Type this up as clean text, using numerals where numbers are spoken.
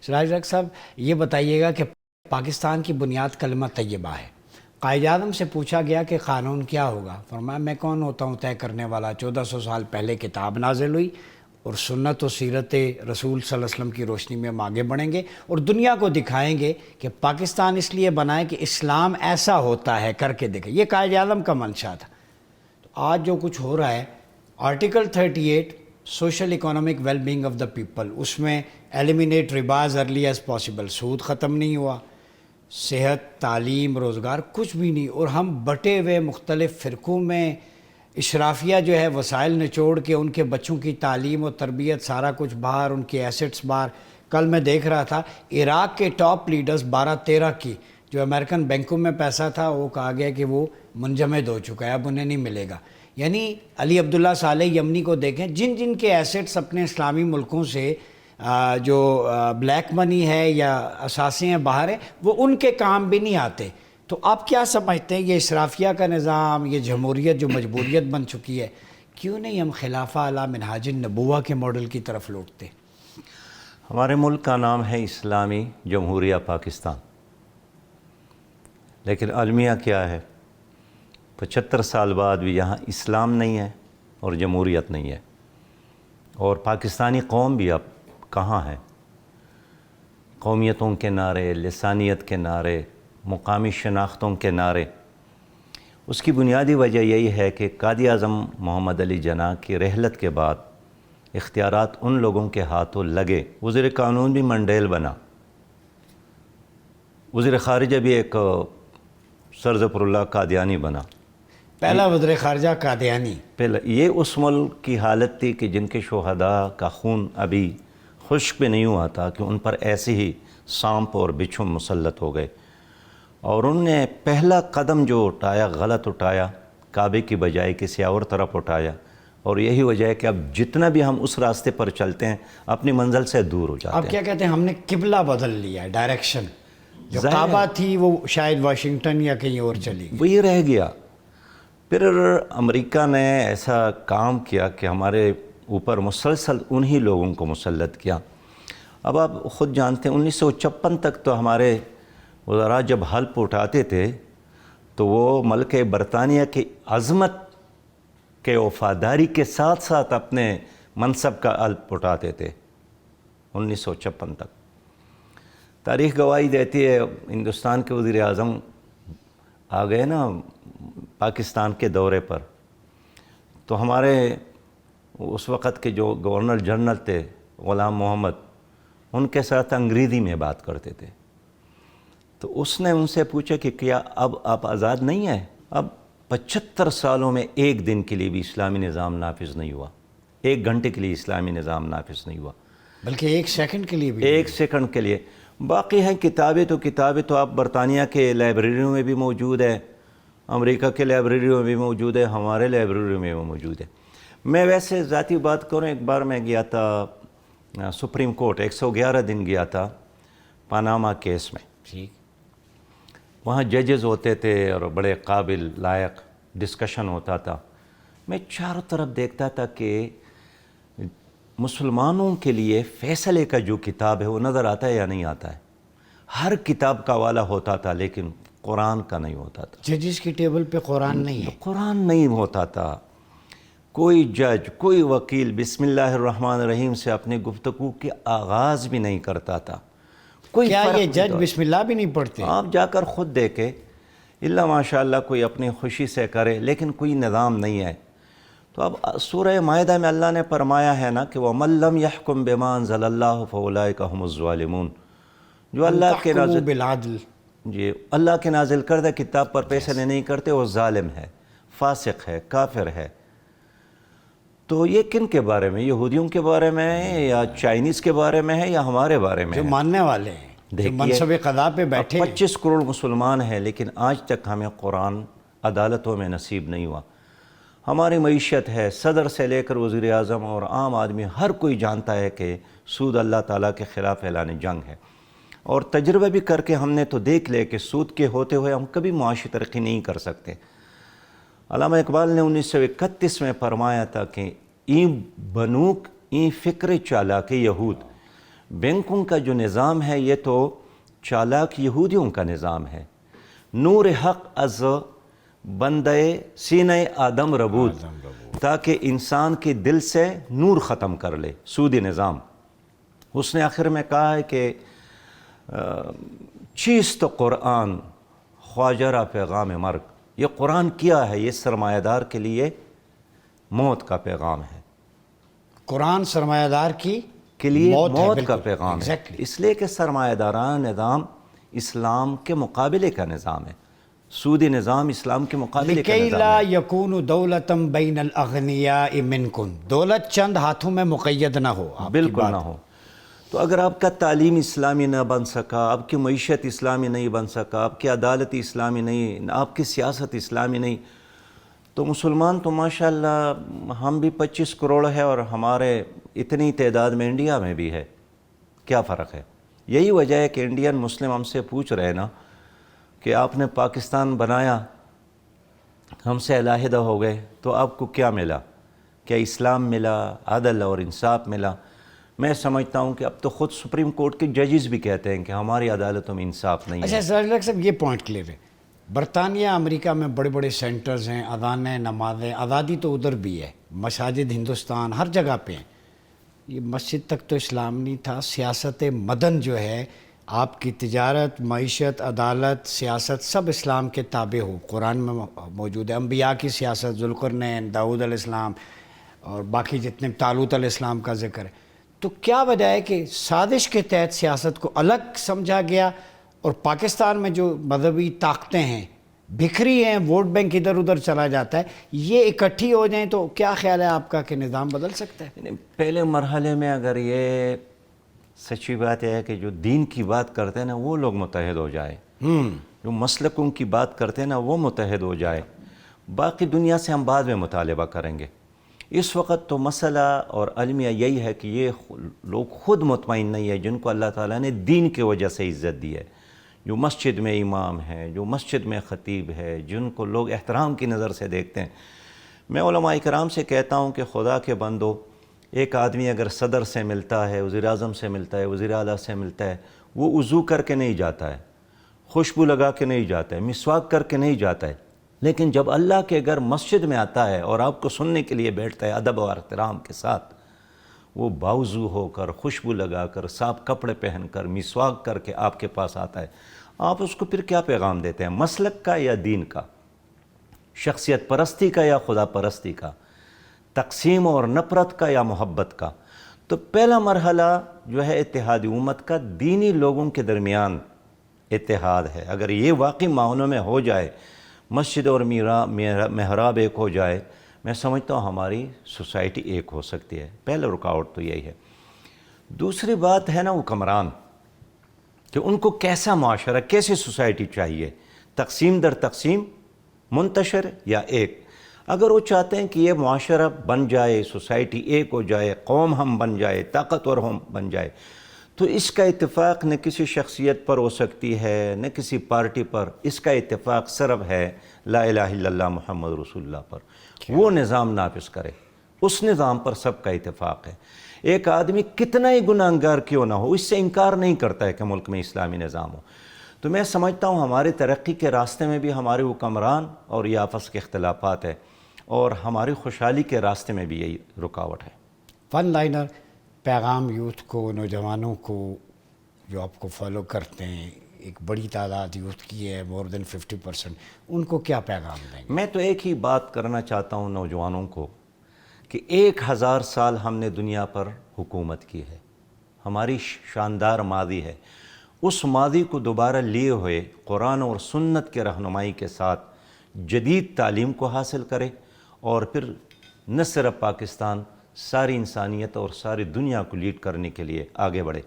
سراج doctor صاحب یہ بتائیے گا کہ پاکستان کی بنیاد کلمہ طیبہ ہے. قائد اعظم سے پوچھا گیا کہ قانون کیا ہوگا، فرمایا میں کون ہوتا ہوں طے کرنے والا. 1400 سال پہلے کتاب نازل ہوئی اور سنت و سیرت رسول صلی اللہ علیہ وسلم کی روشنی میں ہم آگے بڑھیں گے اور دنیا کو دکھائیں گے کہ پاکستان اس لیے بنا ہے کہ اسلام ایسا ہوتا ہے، کر کے دیکھیں. یہ قائد اعظم کا منشا تھا. تو آج جو کچھ ہو رہا ہے، article 38 social economic well being of the people, اس میں ایلیمینیٹ ربا ایز ارلی ایز پاسبل، سود ختم نہیں ہوا، صحت، تعلیم، روزگار کچھ بھی نہیں. اور ہم بٹے ہوئے مختلف فرقوں میں اشرافیہ جو ہے وسائل نچوڑ کے ان کے بچوں کی تعلیم و تربیت سارا کچھ باہر، ان کے ایسٹس باہر. کل میں دیکھ رہا تھا عراق کے ٹاپ لیڈرز 12-13 کی جو امریکن بینکوں میں پیسہ تھا وہ کہا گیا کہ وہ منجمد ہو چکا ہے، اب انہیں نہیں ملے گا. یعنی علی عبداللہ صالح یمنی کو دیکھیں، جن جن کے ایسٹس اپنے اسلامی ملکوں سے جو بلیک منی ہے یا اثاثے ہیں باہر ہیں، وہ ان کے کام بھی نہیں آتے. تو آپ کیا سمجھتے ہیں یہ اشرافیہ کا نظام، یہ جمہوریت جو مجبوریت بن چکی ہے، کیوں نہیں ہم خلافہ علی منہاج النبوہ کے ماڈل کی طرف لوٹتے؟ ہمارے ملک کا نام ہے اسلامی جمہوریہ پاکستان، لیکن المیہ کیا ہے؟ 75 سال بعد بھی یہاں اسلام نہیں ہے اور جمہوریت نہیں ہے، اور پاکستانی قوم بھی اب کہاں ہے؟ قومیتوں کے نعرے، لسانیت کے نعرے، مقامی شناختوں کے نعرے. اس کی بنیادی وجہ یہی ہے کہ قائد اعظم محمد علی جناح کی رحلت کے بعد اختیارات ان لوگوں کے ہاتھوں لگے. وزیر قانون بھی منڈیل بنا، وزیر خارجہ بھی ایک سر ظفر اللہ قادیانی بنا، پہلا وزیر خارجہ قادیانی. پہلے یہ اس ملک کی حالت تھی کہ جن کے شہداء کا خون ابھی خشک بھی نہیں ہوا تھا کہ ان پر ایسے ہی سانپ اور بچھو مسلط ہو گئے. اور انہوں نے پہلا قدم جو اٹھایا غلط اٹھایا، کعبے کی بجائے کسی اور طرف اٹھایا. اور یہی وجہ ہے کہ اب جتنا بھی ہم اس راستے پر چلتے ہیں اپنی منزل سے دور ہو جاتے ہیں. آپ کیا کہتے ہیں؟ ہم نے قبلہ بدل لیا ہے، ڈائریکشن. جو کعبہ تھی وہ شاید واشنگٹن یا کہیں اور چلی گئی، وہی رہ گیا. پھر امریکہ نے ایسا کام کیا کہ ہمارے اوپر مسلسل انہی لوگوں کو مسلط کیا. اب آپ خود جانتے ہیں 1956 تک تو ہمارے وزراء جب حلف اٹھاتے تھے تو وہ ملک برطانیہ کی عظمت کے وفاداری کے ساتھ ساتھ اپنے منصب کا حلف اٹھاتے تھے. 1956 تک تاریخ گواہی دیتی ہے. ہندوستان کے وزیر اعظم آ گئے نا پاکستان کے دورے پر، تو ہمارے اس وقت کے جو گورنر جنرل تھے غلام محمد، ان کے ساتھ انگریزی میں بات کرتے تھے. تو اس نے ان سے پوچھا کہ کیا اب آپ آزاد نہیں ہیں؟ اب 75 سالوں میں ایک دن کے لیے بھی اسلامی نظام نافذ نہیں ہوا، 1 گھنٹے کے لیے اسلامی نظام نافذ نہیں ہوا، بلکہ 1 سیکنڈ کے لیے بھی 1 سیکنڈ کے لیے. باقی ہیں کتابیں تو آپ برطانیہ کے لائبریریوں میں بھی موجود ہے، امریکہ کے لائبریریوں میں بھی موجود ہے، ہمارے لائبریریوں میں بھی موجود ہے. میں ویسے ذاتی بات کروں، ایک بار میں گیا تھا سپریم کورٹ، 111 دن گیا تھا پاناما کیس میں. ٹھیک، وہاں ججز ہوتے تھے اور بڑے قابل لائق ڈسکشن ہوتا تھا. میں چاروں طرف دیکھتا تھا کہ مسلمانوں کے لیے فیصلے کا جو کتاب ہے وہ نظر آتا ہے یا نہیں آتا ہے. ہر کتاب کا حوالہ ہوتا تھا لیکن قرآن کا نہیں ہوتا تھا. ججز کی ٹیبل پہ قرآن نہیں ہے، قرآن نہیں ہوتا تھا. کوئی جج، کوئی وکیل بسم اللہ الرحمن الرحیم سے اپنی گفتگو کے آغاز بھی نہیں کرتا تھا. کیا یہ جج بسم اللہ بھی نہیں پڑھتے؟ آپ جا کر خود دیکھیں، اللہ ماشاء اللہ کوئی اپنی خوشی سے کرے لیکن کوئی نظام نہیں ہے. تو اب سورہ مائدہ میں اللہ نے فرمایا ہے نا کہ وَمَن لَّمْ يَحْكُم بِمَا أَنزَلَ اللَّهُ فَأُولَٰئِكَ هُمُ الظَّالِمُونَ. جو اللہ کے نازل بالعدل، جی اللہ کے نازل کردہ کتاب پر فیصلے نہیں کرتے وہ ظالم ہے، فاسق ہے، کافر ہے. تو یہ کن کے بارے میں؟ یہودیوں کے بارے میں ہے یا چائنیز کے بارے میں ہے یا ہمارے بارے میں جو ہے؟ ماننے والے ہیں، جو منصب قضا پہ بیٹھے ہیں. 25 کروڑ مسلمان ہیں لیکن آج تک ہمیں قرآن عدالتوں میں نصیب نہیں ہوا. ہماری معیشت ہے، صدر سے لے کر وزیر اعظم اور عام آدمی ہر کوئی جانتا ہے کہ سود اللہ تعالیٰ کے خلاف اعلان جنگ ہے. اور تجربہ بھی کر کے ہم نے تو دیکھ لے کہ سود کے ہوتے ہوئے ہم کبھی معاشی ترقی نہیں کر سکتے. علامہ اقبال نے 1931 میں فرمایا تھا کہ این بنوک این فکر چالاک یہود بینکوں کا جو نظام ہے یہ تو چالاک یہودیوں کا نظام ہے. نور حق از بندے سینہ آدم ربود, تاکہ انسان کے دل سے نور ختم کر لے. سودی نظام. اس نے آخر میں کہا ہے کہ چیست قرآن خواجہ را پیغام مرگ. یہ قرآن کیا ہے؟ یہ سرمایہ دار کے لیے موت کا پیغام ہے. قرآن سرمایہ دار کی کے لیے موت کا بالکل. پیغام ہے. Exactly. اس لیے کہ سرمایہ دارانہ نظام اسلام کے مقابلے کا نظام ہے. سودی نظام اسلام کے مقابلے کا لکی نظام لا ہے. یکون دولتم بین الاغنیاء منکم. دولت چند ہاتھوں میں مقید نہ ہو. آپ کی بالکل بات. نہ ہو. تو اگر آپ کا تعلیم اسلامی نہ بن سکا, آپ کی معیشت اسلامی نہیں بن سکا, آپ کی عدالت اسلامی نہیں, آپ کی سیاست اسلامی نہیں, تو مسلمان تو ماشاءاللہ ہم بھی 25 کروڑ ہے اور ہمارے اتنی تعداد میں انڈیا میں بھی ہے. کیا فرق ہے؟ یہی وجہ ہے کہ انڈین مسلم ہم سے پوچھ رہے نا کہ آپ نے پاکستان بنایا, ہم سے علیحدہ ہو گئے, تو آپ کو کیا ملا؟ کیا اسلام ملا, عدل اور انصاف ملا؟ میں سمجھتا ہوں کہ اب تو خود سپریم کورٹ کے ججز بھی کہتے ہیں کہ ہماری عدالتوں میں انصاف نہیں ہے. اچھا سراج الحق صاحب, یہ پوائنٹ کلیئر ہے. برطانیہ امریکہ میں بڑے بڑے سینٹرز ہیں, اذانیں, نمازیں, آزادی تو ادھر بھی ہے, مساجد ہندوستان ہر جگہ پہ ہیں. یہ مسجد تک تو اسلام نہیں تھا. سیاست مدن جو ہے, آپ کی تجارت, معیشت, عدالت, سیاست سب اسلام کے تابع ہو, قرآن میں موجود ہے. انبیاء کی سیاست, ذوالقرنین, داؤد علیہ السلام اور باقی جتنے, طالوت علیہ السلام کا ذکر ہے. تو کیا وجہ ہے کہ سازش کے تحت سیاست کو الگ سمجھا گیا, اور پاکستان میں جو مذہبی طاقتیں ہیں بکھری ہیں, ووٹ بینک ادھر ادھر چلا جاتا ہے, یہ اکٹھی ہو جائیں تو کیا خیال ہے آپ کا کہ نظام بدل سکتا ہے؟ پہلے مرحلے میں اگر یہ سچی بات یہ ہے کہ جو دین کی بات کرتے ہیں نا وہ لوگ متحد ہو جائے, جو مسلکوں کی بات کرتے ہیں نا وہ متحد ہو جائے. باقی دنیا سے ہم بعد میں مطالبہ کریں گے. اس وقت تو مسئلہ اور المیہ یہی ہے کہ یہ لوگ خود مطمئن نہیں ہے جن کو اللہ تعالیٰ نے دین کی وجہ سے عزت دی ہے, جو مسجد میں امام ہے, جو مسجد میں خطیب ہے, جن کو لوگ احترام کی نظر سے دیکھتے ہیں. میں علماء کرام سے کہتا ہوں کہ خدا کے بندو, ایک آدمی اگر صدر سے ملتا ہے, وزیر اعظم سے ملتا ہے, وزیر اعلیٰ سے ملتا ہے, وہ وضو کر کے نہیں جاتا ہے, خوشبو لگا کے نہیں جاتا ہے, مسواک کر کے نہیں جاتا ہے. لیکن جب اللہ کے گھر مسجد میں آتا ہے اور آپ کو سننے کے لیے بیٹھتا ہے ادب اور احترام کے ساتھ, وہ باوضو ہو کر, خوشبو لگا کر, صاف کپڑے پہن کر, مسواک کر کے آپ کے پاس آتا ہے, آپ اس کو پھر کیا پیغام دیتے ہیں؟ مسلک کا یا دین کا؟ شخصیت پرستی کا یا خدا پرستی کا؟ تقسیم اور نفرت کا یا محبت کا؟ تو پہلا مرحلہ جو ہے اتحادی امت کا, دینی لوگوں کے درمیان اتحاد ہے. اگر یہ واقعی معنوں میں ہو جائے, مسجد اور محراب ایک ہو جائے, میں سمجھتا ہوں ہماری سوسائٹی ایک ہو سکتی ہے. پہلا رکاوٹ تو یہی ہے. دوسری بات ہے نا حکمران, کہ ان کو کیسا معاشرہ, کیسی سوسائٹی چاہیے, تقسیم در تقسیم, منتشر یا ایک. اگر وہ چاہتے ہیں کہ یہ معاشرہ بن جائے, سوسائٹی ایک ہو جائے, قوم ہم بن جائے, طاقتور ہم بن جائے, تو اس کا اتفاق نہ کسی شخصیت پر ہو سکتی ہے, نہ کسی پارٹی پر. اس کا اتفاق صرف ہے لا الہ الا اللہ محمد رسول اللہ پر. وہ نظام نافذ کرے, اس نظام پر سب کا اتفاق ہے. ایک آدمی کتنا ہی گناہگار کیوں نہ ہو, اس سے انکار نہیں کرتا ہے کہ ملک میں اسلامی نظام ہو. تو میں سمجھتا ہوں ہماری ترقی کے راستے میں بھی ہمارے حکمران اور یہ آپس کے اختلافات ہیں, اور ہماری خوشحالی کے راستے میں بھی یہی رکاوٹ ہے. فن لائنر پیغام یوتھ کو, نوجوانوں کو جو آپ کو فالو کرتے ہیں, ایک بڑی تعداد یوتھ کی ہے, مور دین 50%, ان کو کیا پیغام دیں گے؟ میں تو ایک ہی بات کرنا چاہتا ہوں نوجوانوں کو کہ 1000 سال ہم نے دنیا پر حکومت کی ہے, ہماری شاندار ماضی ہے. اس ماضی کو دوبارہ لیے ہوئے قرآن اور سنت کے رہنمائی کے ساتھ جدید تعلیم کو حاصل کرے, اور پھر نہ صرف پاکستان, ساری انسانیت اور ساری دنیا کو لیڈ کرنے کے لیے آگے بڑھے.